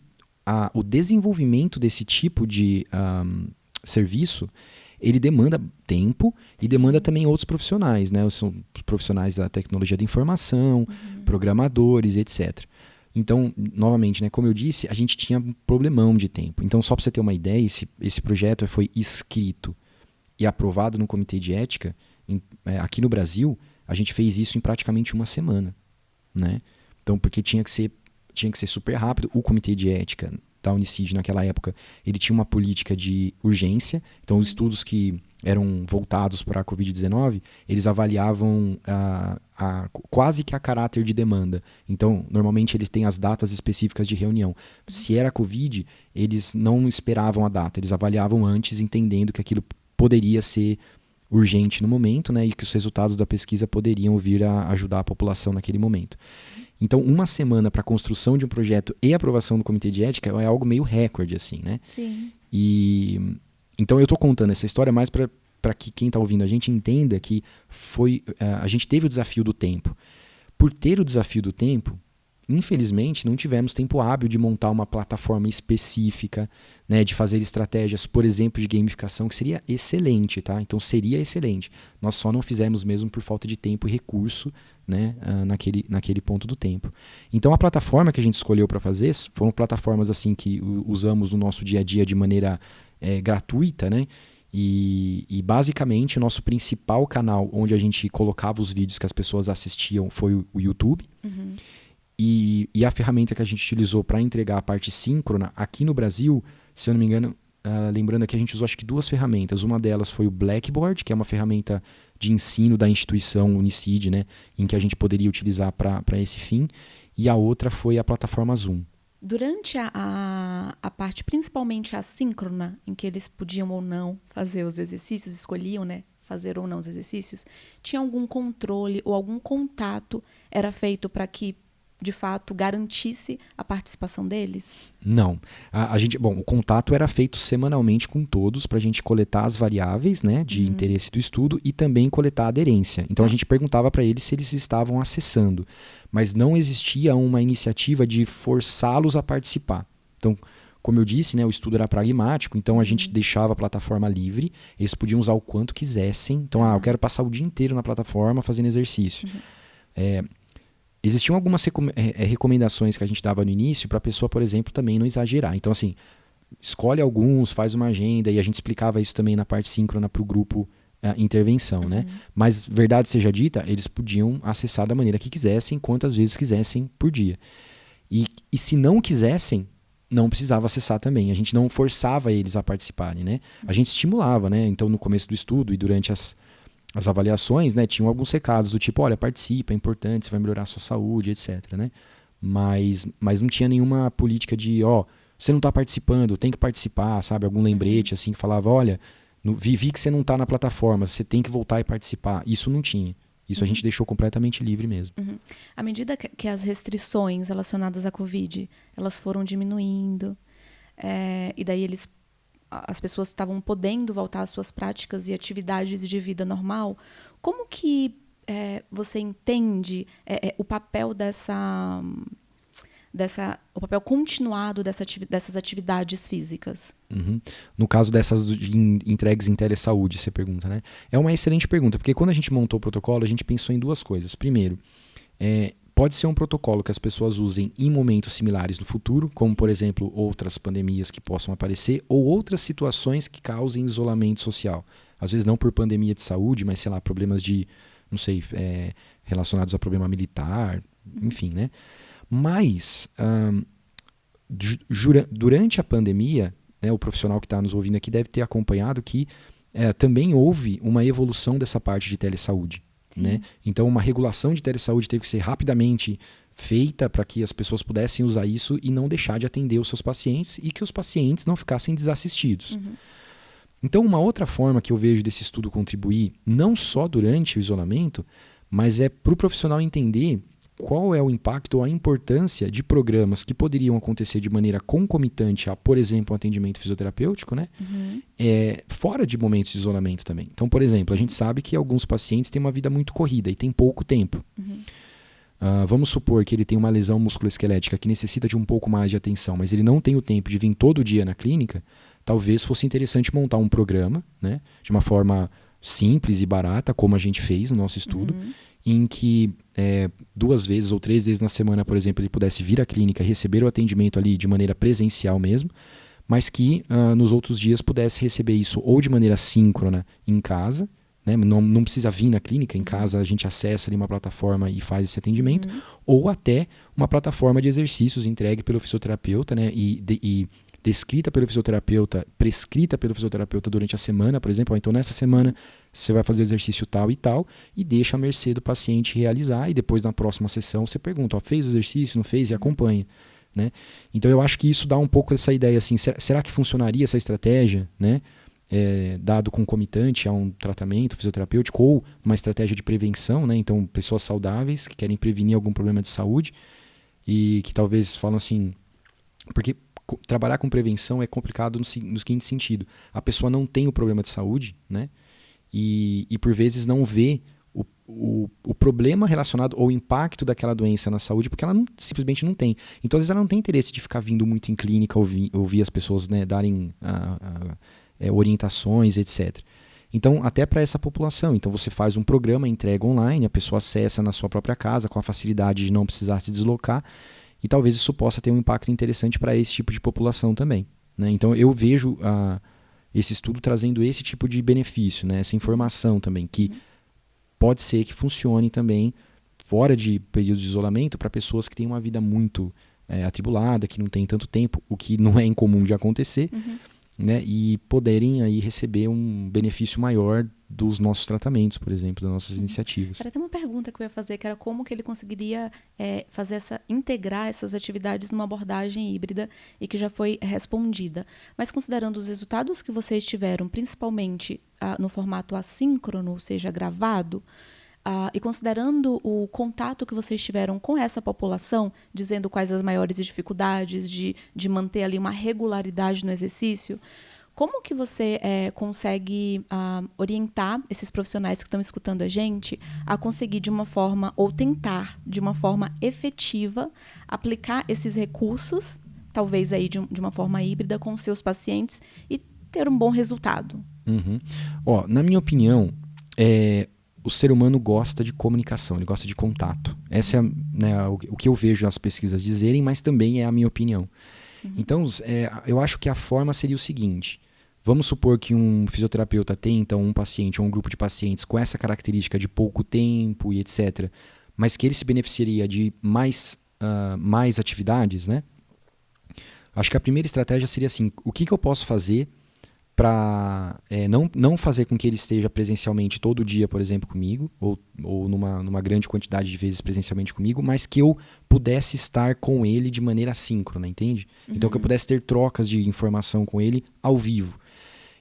o desenvolvimento desse tipo de serviço, ele demanda tempo e demanda também outros profissionais, né? São os profissionais da tecnologia da informação, programadores, etc. Então, novamente, né, como eu disse, a gente tinha um problemão de tempo. Então, só para você ter uma ideia, esse projeto foi escrito e aprovado no Comitê de Ética. Aqui no Brasil, a gente fez isso em praticamente uma semana, né? Então, porque tinha que ser super rápido. O Comitê de Ética da Unicid, naquela época, ele tinha uma política de urgência. Então, os estudos que eram voltados para a Covid-19, eles avaliavam quase que a caráter de demanda. Então, normalmente, eles têm as datas específicas de reunião. Se era Covid, eles não esperavam a data, eles avaliavam antes, entendendo que aquilo poderia ser urgente no momento, né, e que os resultados da pesquisa poderiam vir a ajudar a população naquele momento. Então, uma semana para a construção de um projeto e aprovação do Comitê de Ética é algo meio recorde, assim, né? Sim. Então, eu estou contando essa história mais para que quem está ouvindo a gente entenda que a gente teve o desafio do tempo. Por ter o desafio do tempo, infelizmente, não tivemos tempo hábil de montar uma plataforma específica, né, de fazer estratégias, por exemplo, de gamificação, que seria excelente, tá? Então, seria excelente. Nós só não fizemos mesmo por falta de tempo e recurso, né, naquele ponto do tempo. Então, a plataforma que a gente escolheu para fazer foram plataformas assim que usamos no nosso dia a dia de maneira gratuita, né? E basicamente, o nosso principal canal onde a gente colocava os vídeos que as pessoas assistiam foi o YouTube. Uhum. E a ferramenta que a gente utilizou para entregar a parte síncrona aqui no Brasil, se eu não me engano, lembrando aqui, a gente usou acho que 2 ferramentas. Uma delas foi o Blackboard, que é uma ferramenta de ensino da instituição Unicid, né, em que a gente poderia utilizar para esse fim. E a outra foi a plataforma Zoom. Durante a parte, principalmente assíncrona, em que eles podiam ou não fazer os exercícios, escolhiam, né, fazer ou não os exercícios, tinha algum controle ou algum contato era feito para que, de fato, garantisse a participação deles? Não. O contato era feito semanalmente com todos para a gente coletar as variáveis, né, de interesse do estudo e também coletar a aderência. Então, a gente perguntava para eles se eles estavam acessando, mas não existia uma iniciativa de forçá-los a participar. Então, como eu disse, né, o estudo era pragmático, então a gente deixava a plataforma livre, eles podiam usar o quanto quisessem. Então, eu quero passar o dia inteiro na plataforma fazendo exercício. Existiam algumas recomendações que a gente dava no início para a pessoa, por exemplo, também não exagerar. Então, assim, escolhe alguns, faz uma agenda, e a gente explicava isso também na parte síncrona para o grupo intervenção, né? Mas, verdade seja dita, eles podiam acessar da maneira que quisessem, quantas vezes quisessem por dia. E se não quisessem, não precisava acessar também. A gente não forçava eles a participarem, né? A gente estimulava, né? Então, no começo do estudo e durante as avaliações, né, tinham alguns recados do tipo, olha, participa, é importante, você vai melhorar a sua saúde, etc, né? Mas não tinha nenhuma política de, você não está participando, tem que participar, sabe? Algum lembrete assim que falava, olha, vi que você não está na plataforma, você tem que voltar e participar. Isso não tinha. Isso a gente deixou completamente livre mesmo. À medida que as restrições relacionadas à Covid, elas foram diminuindo, e daí as pessoas estavam podendo voltar às suas práticas e atividades de vida normal, como que você entende o papel o papel continuado dessas atividades físicas? No caso dessas entregues em telesaúde, você pergunta, né? É uma excelente pergunta, porque quando a gente montou o protocolo, a gente pensou em 2 coisas. Primeiro, pode ser um protocolo que as pessoas usem em momentos similares no futuro, como, por exemplo, outras pandemias que possam aparecer, ou outras situações que causem isolamento social. Às vezes não por pandemia de saúde, mas, sei lá, problemas relacionados a problema militar, enfim, né? Mas, durante a pandemia, né, o profissional que está nos ouvindo aqui deve ter acompanhado que também houve uma evolução dessa parte de telesaúde. Né? Então, uma regulação de telesaúde teve que ser rapidamente feita para que as pessoas pudessem usar isso e não deixar de atender os seus pacientes e que os pacientes não ficassem desassistidos. Então, uma outra forma que eu vejo desse estudo contribuir, não só durante o isolamento, mas é para o profissional entender qual é o impacto ou a importância de programas que poderiam acontecer de maneira concomitante a, por exemplo, um atendimento fisioterapêutico, né? fora de momentos de isolamento também. Então, por exemplo, a gente sabe que alguns pacientes têm uma vida muito corrida e têm pouco tempo. Vamos supor que ele tem uma lesão musculoesquelética que necessita de um pouco mais de atenção, mas ele não tem o tempo de vir todo dia na clínica. Talvez fosse interessante montar um programa, né, de uma forma simples e barata, como a gente fez no nosso estudo, em que 2 vezes ou 3 vezes na semana, por exemplo, ele pudesse vir à clínica e receber o atendimento ali de maneira presencial mesmo, mas que nos outros dias pudesse receber isso ou de maneira síncrona em casa, né? Não precisa vir na clínica, em casa a gente acessa ali uma plataforma e faz esse atendimento, ou até uma plataforma de exercícios entregue pelo fisioterapeuta, né? E descrita pelo fisioterapeuta, prescrita pelo fisioterapeuta durante a semana, por exemplo. Então nessa semana você vai fazer o exercício tal, e deixa a mercê do paciente realizar, e depois na próxima sessão você pergunta, fez o exercício, não fez, e acompanha. Né? Então eu acho que isso dá um pouco essa ideia assim, será que funcionaria essa estratégia, né? Dado concomitante a um tratamento fisioterapêutico ou uma estratégia de prevenção, né? Então pessoas saudáveis que querem prevenir algum problema de saúde e que talvez falam assim, porque trabalhar com prevenção é complicado no seguinte sentido, a pessoa não tem o problema de saúde, né? E por vezes não vê o problema relacionado ou o impacto daquela doença na saúde, porque ela simplesmente não tem. Então, às vezes, ela não tem interesse de ficar vindo muito em clínica, ouvir as pessoas, né, darem orientações, etc. Então, até para essa população. Então, você faz um programa, entrega online, a pessoa acessa na sua própria casa, com a facilidade de não precisar se deslocar, e talvez isso possa ter um impacto interessante para esse tipo de população também. Né? Então, eu vejo esse estudo trazendo esse tipo de benefício, né? Essa informação também, que pode ser que funcione também fora de período de isolamento para pessoas que têm uma vida muito atribulada, que não tem tanto tempo, o que não é incomum de acontecer, né? E poderem aí receber um benefício maior dos nossos tratamentos, por exemplo, das nossas iniciativas. Era até uma pergunta que eu ia fazer, que era como que ele conseguiria integrar essas atividades numa abordagem híbrida e que já foi respondida. Mas considerando os resultados que vocês tiveram, principalmente no formato assíncrono, ou seja, gravado, e considerando o contato que vocês tiveram com essa população, dizendo quais as maiores dificuldades de manter ali uma regularidade no exercício, como que você consegue orientar esses profissionais que estão escutando a gente a conseguir de uma forma, ou tentar de uma forma efetiva, aplicar esses recursos, talvez aí de uma forma híbrida, com os seus pacientes e ter um bom resultado? Na minha opinião, o ser humano gosta de comunicação, ele gosta de contato. Essa é o que eu vejo as pesquisas dizerem, mas também é a minha opinião. Então, eu acho que a forma seria o seguinte: vamos supor que um fisioterapeuta tem, então, um paciente ou um grupo de pacientes com essa característica de pouco tempo e etc., mas que ele se beneficiaria de mais atividades, né? Acho que a primeira estratégia seria assim: o que eu posso fazer para não fazer com que ele esteja presencialmente todo dia, por exemplo, comigo, ou numa grande quantidade de vezes presencialmente comigo, mas que eu pudesse estar com ele de maneira assíncrona, entende? Então, que eu pudesse ter trocas de informação com ele ao vivo.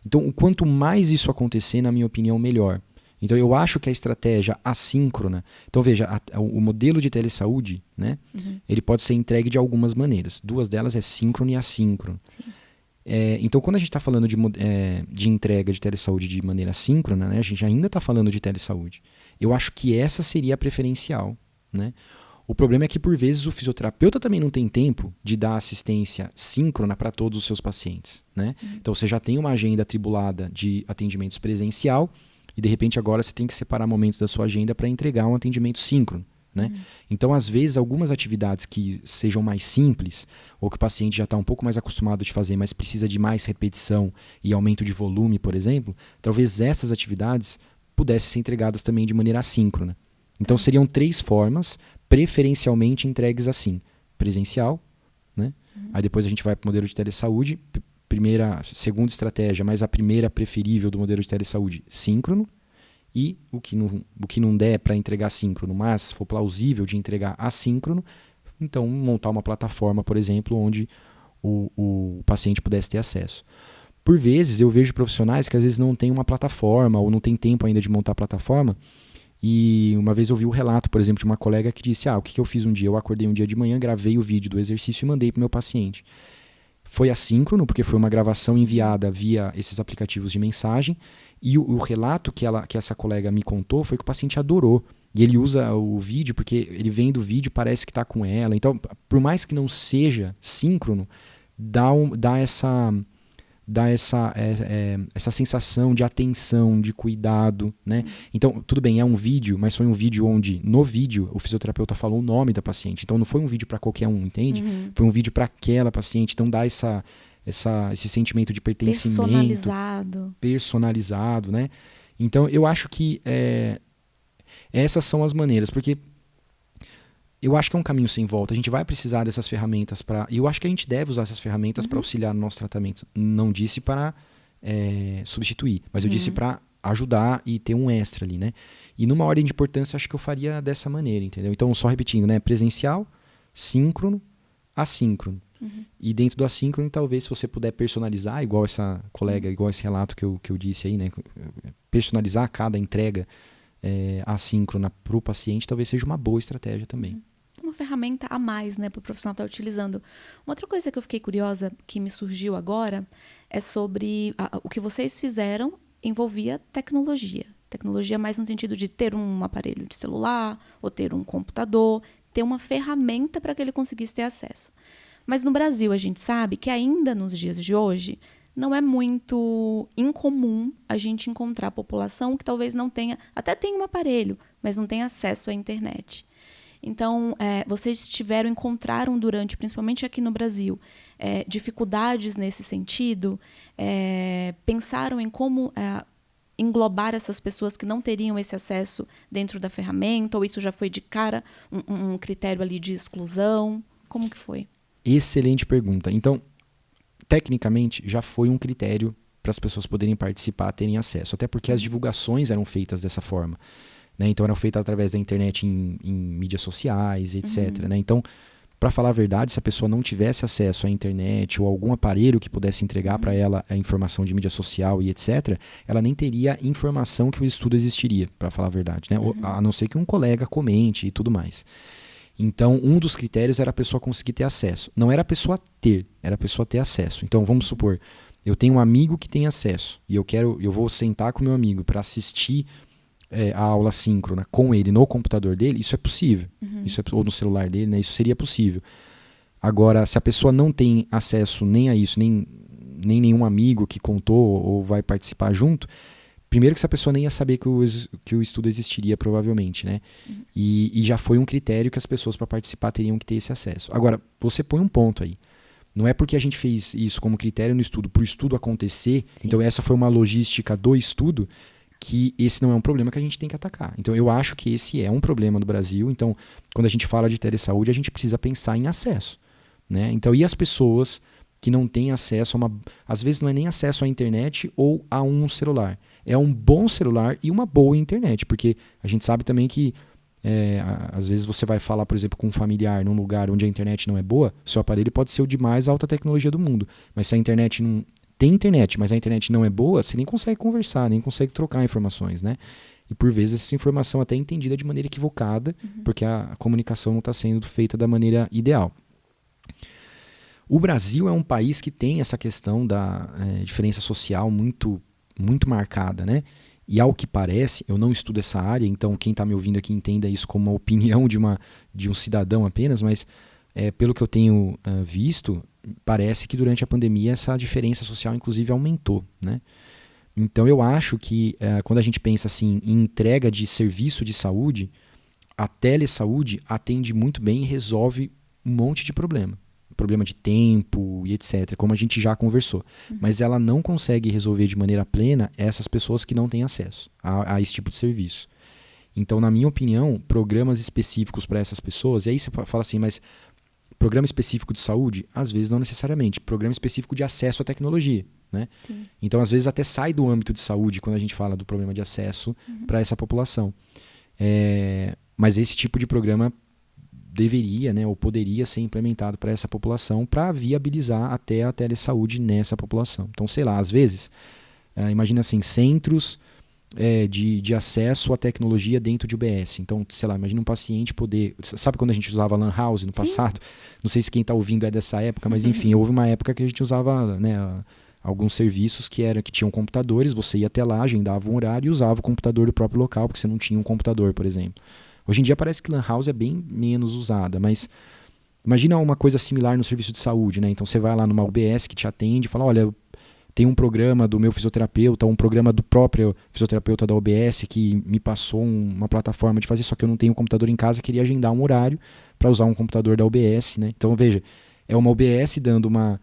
Então, quanto mais isso acontecer, na minha opinião, melhor. Então, eu acho que a estratégia assíncrona... Então, veja, o modelo de telesaúde, né, ele pode ser entregue de algumas maneiras. 2 delas é síncrono e assíncrono. Sim. Então, quando a gente está falando de entrega de telesaúde de maneira síncrona, né, a gente ainda está falando de telesaúde. Eu acho que essa seria a preferencial. Né? O problema é que, por vezes, o fisioterapeuta também não tem tempo de dar assistência síncrona para todos os seus pacientes. Né? Então, você já tem uma agenda atribulada de atendimentos presencial e, de repente, agora você tem que separar momentos da sua agenda para entregar um atendimento síncrono. Né? Então, às vezes, algumas atividades que sejam mais simples, ou que o paciente já está um pouco mais acostumado de fazer, mas precisa de mais repetição e aumento de volume, por exemplo, talvez essas atividades pudessem ser entregadas também de maneira assíncrona. Então, seriam 3 formas, preferencialmente entregues assim: presencial, né? Aí depois a gente vai para o modelo de telesaúde, segunda estratégia, mas a primeira preferível do modelo de telesaúde, síncrono. E o que não der para entregar síncrono, mas se for plausível de entregar assíncrono, então montar uma plataforma, por exemplo, onde o paciente pudesse ter acesso. Por vezes, eu vejo profissionais que às vezes não têm uma plataforma ou não tem tempo ainda de montar a plataforma. E uma vez eu vi o relato, por exemplo, de uma colega que disse: o que eu fiz um dia? Eu acordei um dia de manhã, gravei o vídeo do exercício e mandei para o meu paciente. foi assíncrono, porque foi uma gravação enviada via esses aplicativos de mensagem, e o relato que essa colega me contou foi que o paciente adorou. E ele usa o vídeo porque ele vendo o vídeo parece que está com ela. Então, por mais que não seja síncrono, dá essa sensação de atenção, de cuidado, né? Então, tudo bem, é um vídeo, mas foi um vídeo onde, no vídeo, o fisioterapeuta falou o nome da paciente. Então, não foi um vídeo para qualquer um, entende? Foi um vídeo para aquela paciente. Então, dá esse sentimento de pertencimento. Personalizado, né? Então, eu acho que essas são as maneiras, porque eu acho que é um caminho sem volta. A gente vai precisar dessas ferramentas e eu acho que a gente deve usar essas ferramentas para auxiliar no nosso tratamento. Não disse para substituir, mas eu disse para ajudar e ter um extra ali, né? E numa ordem de importância, acho que eu faria dessa maneira, entendeu? Então, só repetindo, né? Presencial, síncrono, assíncrono. E dentro do assíncrono, talvez, se você puder personalizar, igual essa colega, igual esse relato que eu disse aí, né? Personalizar cada entrega assíncrona para o paciente, talvez seja uma boa estratégia também. Uma ferramenta a mais, né, para o profissional estar utilizando. Uma outra coisa que eu fiquei curiosa, que me surgiu agora, é sobre o que vocês fizeram envolvia tecnologia. Tecnologia mais no sentido de ter um aparelho de celular, ou ter um computador, ter uma ferramenta para que ele conseguisse ter acesso. Mas no Brasil, a gente sabe que ainda nos dias de hoje, não é muito incomum a gente encontrar a população que talvez não tenha, até tem um aparelho, mas não tem acesso à internet. Então, vocês encontraram durante, principalmente aqui no Brasil, dificuldades nesse sentido? Pensaram em como englobar essas pessoas que não teriam esse acesso dentro da ferramenta? Ou isso já foi de cara um critério ali de exclusão? Como que foi? Excelente pergunta. Então, tecnicamente, já foi um critério para as pessoas poderem participar, terem acesso. Até porque as divulgações eram feitas dessa forma. Né? Então, eram feitas através da internet em mídias sociais, etc. Né? Então, para falar a verdade, se a pessoa não tivesse acesso à internet ou algum aparelho que pudesse entregar para ela a informação de mídia social e etc., ela nem teria informação que o estudo existiria, para falar a verdade. Né? A não ser que um colega comente e tudo mais. Então, um dos critérios era a pessoa conseguir ter acesso. Não era a pessoa ter, era a pessoa ter acesso. Então, vamos supor, eu tenho um amigo que tem acesso e eu vou sentar com o meu amigo para assistir a aula síncrona com ele no computador dele, isso é possível. Ou no celular dele, né? Isso seria possível. Agora, se a pessoa não tem acesso nem a isso, nem nenhum amigo que contou ou vai participar junto, primeiro que essa pessoa nem ia saber que o estudo existiria, provavelmente, né? E já foi um critério que as pessoas para participar teriam que ter esse acesso. Agora, você põe um ponto aí. Não é porque a gente fez isso como critério no estudo, para o estudo acontecer, então essa foi uma logística do estudo, que esse não é um problema que a gente tem que atacar. Então, eu acho que esse é um problema do Brasil. Então, quando a gente fala de telesaúde, a gente precisa pensar em acesso, né? Então, e as pessoas que não têm acesso às vezes não é nem acesso à internet ou a um celular. É um bom celular e uma boa internet, porque a gente sabe também que às vezes você vai falar, por exemplo, com um familiar num lugar onde a internet não é boa, seu aparelho pode ser o de mais alta tecnologia do mundo, mas se a internet não tem internet, mas a internet não é boa, você nem consegue conversar, nem consegue trocar informações, né? E por vezes essa informação até é entendida de maneira equivocada, porque a comunicação não está sendo feita da maneira ideal. O Brasil é um país que tem essa questão da diferença social muito, muito marcada, né? E ao que parece, eu não estudo essa área, então quem está me ouvindo aqui entenda isso como uma opinião de um cidadão apenas, mas pelo que eu tenho visto, parece que durante a pandemia essa diferença social inclusive aumentou, né? Então eu acho que quando a gente pensa assim em entrega de serviço de saúde, a telesaúde atende muito bem e resolve um monte de problema de tempo e etc, como a gente já conversou. Mas ela não consegue resolver de maneira plena essas pessoas que não têm acesso a esse tipo de serviço. Então, na minha opinião, programas específicos para essas pessoas, e aí você fala assim, mas programa específico de saúde? Às vezes não necessariamente. Programa específico de acesso à tecnologia, né? Então, às vezes até sai do âmbito de saúde quando a gente fala do problema de acesso para essa população. Mas esse tipo de programa deveria, né, ou poderia ser implementado para essa população para viabilizar até a telesaúde nessa população. Então, sei lá, às vezes, imagina assim, centros de acesso à tecnologia dentro de UBS. Então, sei lá, imagina um paciente poder... Sabe quando a gente usava Lan House no passado? Não sei se quem está ouvindo é dessa época, mas enfim, houve uma época que a gente usava, né, alguns serviços que tinham computadores, você ia até lá, agendava um horário e usava o computador do próprio local, porque você não tinha um computador, por exemplo. Hoje em dia parece que Lan House é bem menos usada, mas imagina uma coisa similar no serviço de saúde, né? Então você vai lá numa UBS que te atende e fala, olha, tem um programa do meu fisioterapeuta, um programa do próprio fisioterapeuta da UBS que me passou uma plataforma de fazer, só que eu não tenho um computador em casa, queria agendar um horário para usar um computador da UBS, né? Então veja, é uma UBS dando uma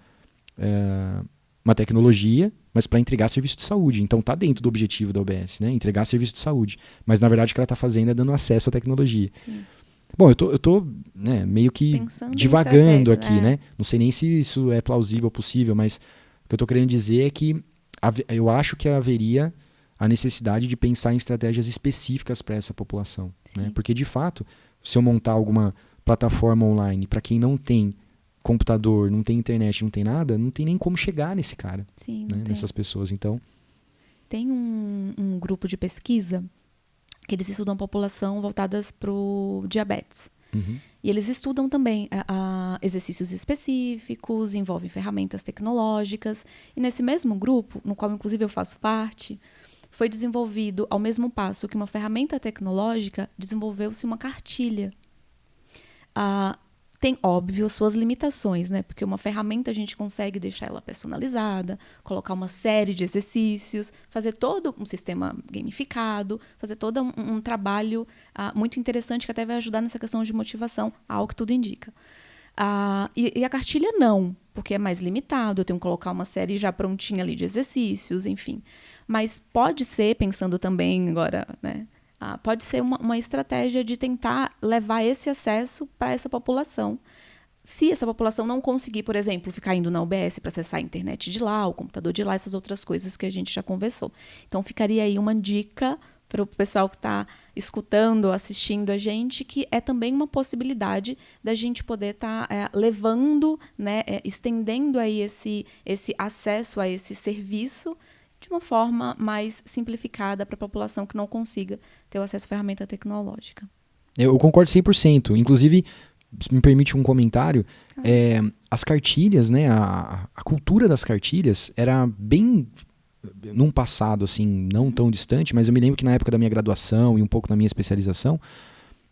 tecnologia, mas para entregar serviço de saúde. Então está dentro do objetivo da UBS, né? Entregar serviço de saúde. Mas na verdade o que ela está fazendo é dando acesso à tecnologia. Sim. Bom, eu tô né, meio que Pensando divagando aqui, né? Não sei nem se isso é plausível ou possível, mas o que eu estou querendo dizer é que eu acho que haveria a necessidade de pensar em estratégias específicas para essa população. Né? Porque, de fato, se eu montar alguma plataforma online para quem não tem computador, não tem internet, não tem nada, não tem nem como chegar nesse cara, né? Nessas pessoas. Então, tem um grupo de pesquisa que eles estudam população voltadas para o diabetes. Uhum. E eles estudam também exercícios específicos, envolvem ferramentas tecnológicas. E nesse mesmo grupo, no qual inclusive eu faço parte, foi desenvolvido, ao mesmo passo que uma ferramenta tecnológica, desenvolveu-se uma cartilha. Tem, óbvio, suas limitações, né? Porque uma ferramenta a gente consegue deixar ela personalizada, colocar uma série de exercícios, fazer todo um sistema gamificado, fazer todo um trabalho muito interessante que até vai ajudar nessa questão de motivação, ao que tudo indica. E a cartilha não, porque é mais limitado, eu tenho que colocar uma série já prontinha ali de exercícios, enfim. Mas pode ser, pensando também agora, né? Pode ser uma estratégia de tentar levar esse acesso para essa população. Se essa população não conseguir, por exemplo, ficar indo na UBS para acessar a internet de lá, o computador de lá, essas outras coisas que a gente já conversou. Então, ficaria aí uma dica para o pessoal que está escutando, assistindo a gente, que é também uma possibilidade da gente poder estar levando, né, estendendo aí esse acesso a esse serviço de uma forma mais simplificada para a população que não consiga ter o acesso à ferramenta tecnológica. Eu concordo 100%. Inclusive, me permite um comentário, as cartilhas, né, a cultura das cartilhas era bem, num passado assim, não tão distante, mas eu me lembro que na época da minha graduação e um pouco na minha especialização,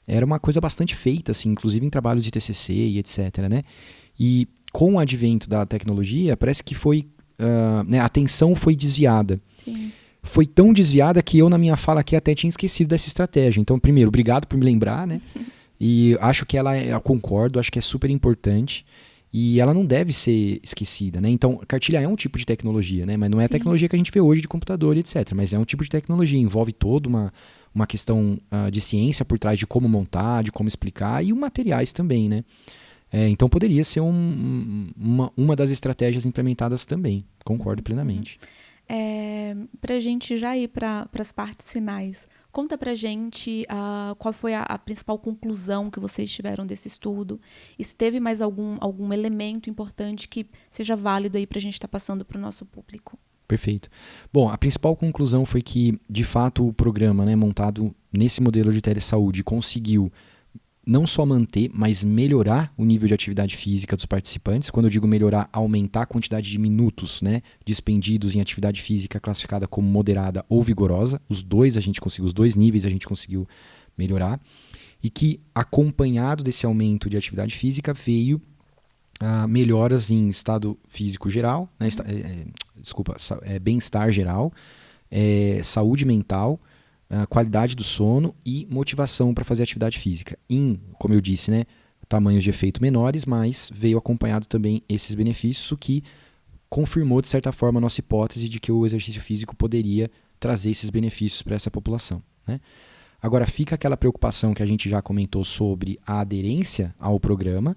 era uma coisa bastante feita, assim, inclusive em trabalhos de TCC e etc, né? E com o advento da tecnologia, parece que foi né, a atenção foi desviada. Sim. Foi tão desviada que eu, na minha fala aqui, até tinha esquecido dessa estratégia. Então, primeiro, obrigado por me lembrar, né? E acho que eu concordo, acho que é super importante. E ela não deve ser esquecida, né? Então, a cartilha é um tipo de tecnologia, né? Mas não é a tecnologia que a gente vê hoje de computador, etc. Mas é um tipo de tecnologia, envolve toda uma questão de ciência por trás de como montar, de como explicar, e materiais também, né? Então poderia ser uma das estratégias implementadas também. Concordo plenamente. Para a gente já ir para as partes finais, conta para a gente qual foi a principal conclusão que vocês tiveram desse estudo e se teve mais algum elemento importante que seja válido aí para a gente estar passando para o nosso público. Perfeito. Bom, a principal conclusão foi que, de fato, o programa, né, montado nesse modelo de telesaúde conseguiu não só manter, mas melhorar o nível de atividade física dos participantes. Quando eu digo melhorar, aumentar a quantidade de minutos, né, despendidos em atividade física classificada como moderada ou vigorosa. Os dois níveis a gente conseguiu melhorar. E que, acompanhado desse aumento de atividade física, veio melhoras em estado físico geral, né, bem-estar geral, saúde mental, qualidade do sono e motivação para fazer atividade física. Como eu disse, né, tamanhos de efeito menores, mas veio acompanhado também esses benefícios, o que confirmou, de certa forma, a nossa hipótese de que o exercício físico poderia trazer esses benefícios para essa população, né? Agora, fica aquela preocupação que a gente já comentou sobre a aderência ao programa.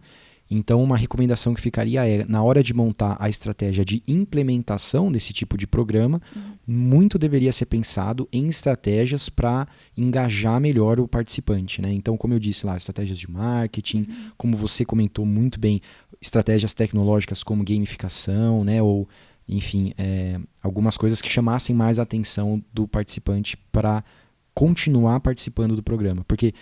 Então, uma recomendação que ficaria na hora de montar a estratégia de implementação desse tipo de programa, muito deveria ser pensado em estratégias para engajar melhor o participante, né? Então, como eu disse lá, estratégias de marketing, como você comentou muito bem, estratégias tecnológicas como gamificação, né? Ou enfim, algumas coisas que chamassem mais a atenção do participante para continuar participando do programa. Porque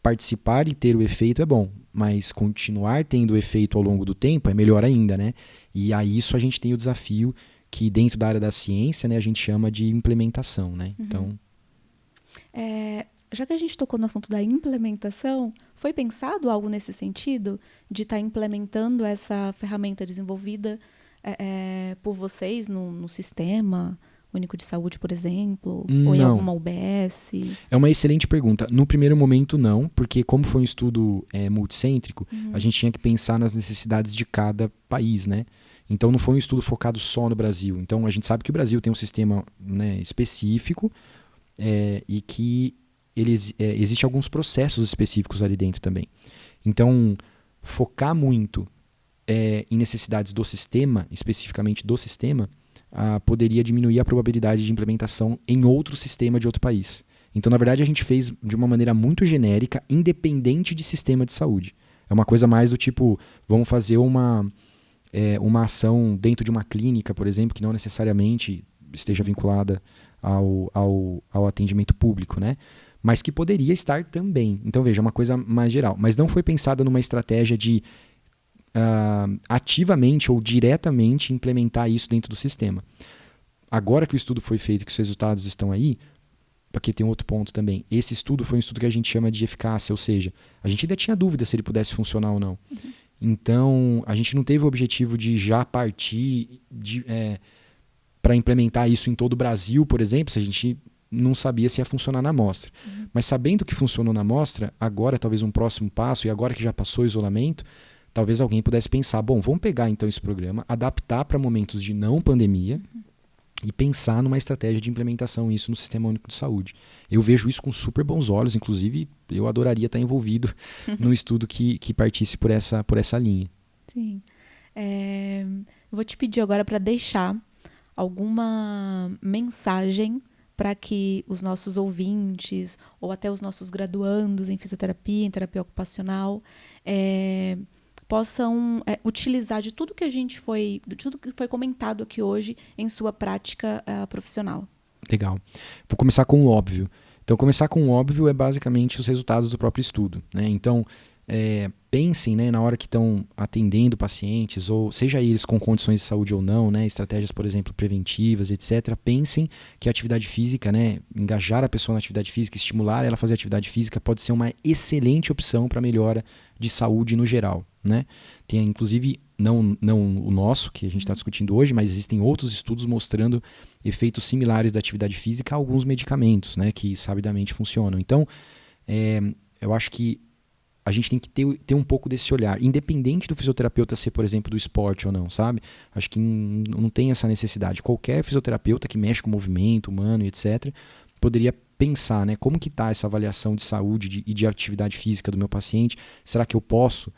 participar e ter o efeito é bom, mas continuar tendo o efeito ao longo do tempo é melhor ainda, né? E a isso a gente tem o desafio que dentro da área da ciência, né, a gente chama de implementação, né? Então... Já que a gente tocou no assunto da implementação, foi pensado algo nesse sentido? De estar implementando essa ferramenta desenvolvida por vocês no sistema único de saúde, por exemplo? Ou em alguma UBS? É uma excelente pergunta. No primeiro momento, não, porque como foi um estudo multicêntrico, a gente tinha que pensar nas necessidades de cada país, né? Então, não foi um estudo focado só no Brasil. Então, a gente sabe que o Brasil tem um sistema, né, específico e que existe alguns processos específicos ali dentro também. Então, focar muito em necessidades do sistema, especificamente do sistema, poderia diminuir a probabilidade de implementação em outro sistema de outro país. Então, na verdade, a gente fez de uma maneira muito genérica, independente de sistema de saúde. É uma coisa mais do tipo, vamos fazer uma ação dentro de uma clínica, por exemplo, que não necessariamente esteja vinculada ao atendimento público, né? Mas que poderia estar também. Então, veja, é uma coisa mais geral. Mas não foi pensada numa estratégia de ativamente ou diretamente implementar isso dentro do sistema. Agora que o estudo foi feito e que os resultados estão aí, porque tem outro ponto também. Esse estudo foi um estudo que a gente chama de eficácia, ou seja, a gente ainda tinha dúvida se ele pudesse funcionar ou não. Então, a gente não teve o objetivo de já partir para implementar isso em todo o Brasil, por exemplo, se a gente não sabia se ia funcionar na amostra. Mas sabendo que funcionou na amostra, agora talvez um próximo passo, e agora que já passou o isolamento, talvez alguém pudesse pensar, bom, vamos pegar então esse programa, adaptar para momentos de não pandemia e pensar numa estratégia de implementação isso no Sistema Único de Saúde. Eu vejo isso com super bons olhos, inclusive eu adoraria estar envolvido num estudo que partisse por essa linha. Sim. Vou te pedir agora para deixar alguma mensagem para que os nossos ouvintes ou até os nossos graduandos em fisioterapia, em terapia ocupacional, possam utilizar de tudo que tudo que foi comentado aqui hoje em sua prática profissional. Legal. Vou começar com o óbvio. Então, começar com o óbvio é basicamente os resultados do próprio estudo, né? Então, pensem, né, na hora que estão atendendo pacientes, ou seja eles com condições de saúde ou não, né, estratégias, por exemplo, preventivas, etc. Pensem que a atividade física, né, engajar a pessoa na atividade física, estimular ela a fazer atividade física pode ser uma excelente opção para melhora de saúde no geral, né? Tem, inclusive, não o nosso, que a gente está discutindo hoje, mas existem outros estudos mostrando efeitos similares da atividade física a alguns medicamentos, né, que sabidamente funcionam. Então, eu acho que a gente tem que ter um pouco desse olhar, independente do fisioterapeuta ser, por exemplo, do esporte ou não, sabe? Acho que não tem essa necessidade. Qualquer fisioterapeuta que mexe com o movimento humano e etc., poderia pensar, né, como que está essa avaliação de saúde e de atividade física do meu paciente. Será que eu posso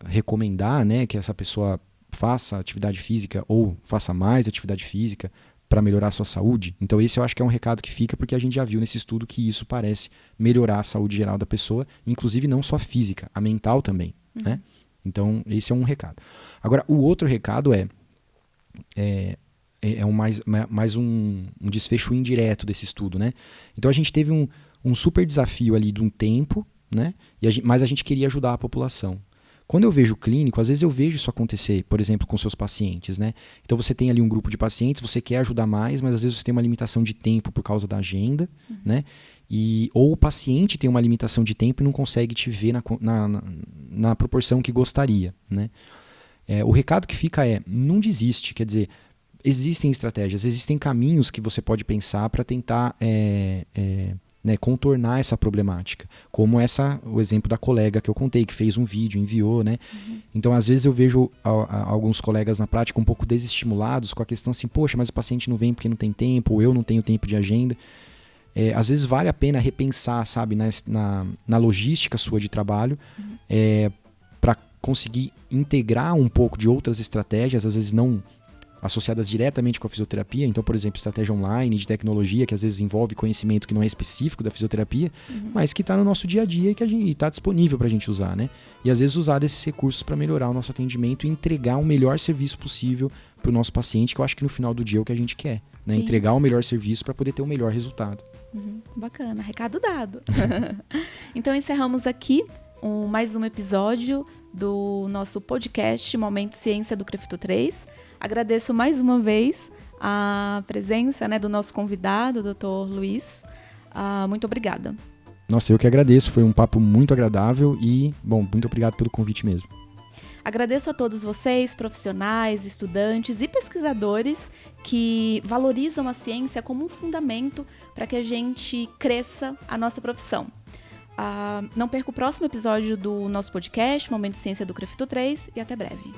recomendar, né, que essa pessoa faça atividade física ou faça mais atividade física para melhorar a sua saúde? Então esse eu acho que é um recado que fica, porque a gente já viu nesse estudo que isso parece melhorar a saúde geral da pessoa, inclusive não só física, a mental também, né? Então esse é um recado. Agora, o outro recado mais um desfecho indireto desse estudo, né? Então a gente teve um super desafio ali de um tempo, né? Mas a gente queria ajudar a população. Quando eu vejo clínico, às vezes eu vejo isso acontecer, por exemplo, com seus pacientes, né? Então você tem ali um grupo de pacientes, você quer ajudar mais, mas às vezes você tem uma limitação de tempo por causa da agenda, né? Ou o paciente tem uma limitação de tempo e não consegue te ver na proporção que gostaria, né? O recado que fica não desiste, quer dizer, existem estratégias, existem caminhos que você pode pensar para tentar contornar essa problemática, como o exemplo da colega que eu contei, que fez um vídeo, enviou, né? Então, às vezes eu vejo alguns colegas na prática um pouco desestimulados com a questão assim, poxa, mas o paciente não vem porque não tem tempo, ou eu não tenho tempo de agenda. Às vezes vale a pena repensar, sabe, na logística sua de trabalho, para conseguir integrar um pouco de outras estratégias, às vezes não associadas diretamente com a fisioterapia. Então, por exemplo, estratégia online, de tecnologia, que às vezes envolve conhecimento que não é específico da fisioterapia, mas que está no nosso dia a dia e que está disponível para a gente usar, né? E às vezes usar esses recursos para melhorar o nosso atendimento e entregar o melhor serviço possível para o nosso paciente, que eu acho que no final do dia é o que a gente quer, né? Entregar o melhor serviço para poder ter o melhor resultado. Bacana, recado dado. Então encerramos aqui mais um episódio do nosso podcast Momento Ciência do CREFITO 3. Agradeço mais uma vez a presença, né, do nosso convidado, Dr. Luiz. Muito obrigada. Nossa, eu que agradeço, foi um papo muito agradável e, bom, muito obrigado pelo convite mesmo. Agradeço a todos vocês, profissionais, estudantes e pesquisadores que valorizam a ciência como um fundamento para que a gente cresça a nossa profissão. Não perca o próximo episódio do nosso podcast, Momento de Ciência do CREFITO 3, e até breve.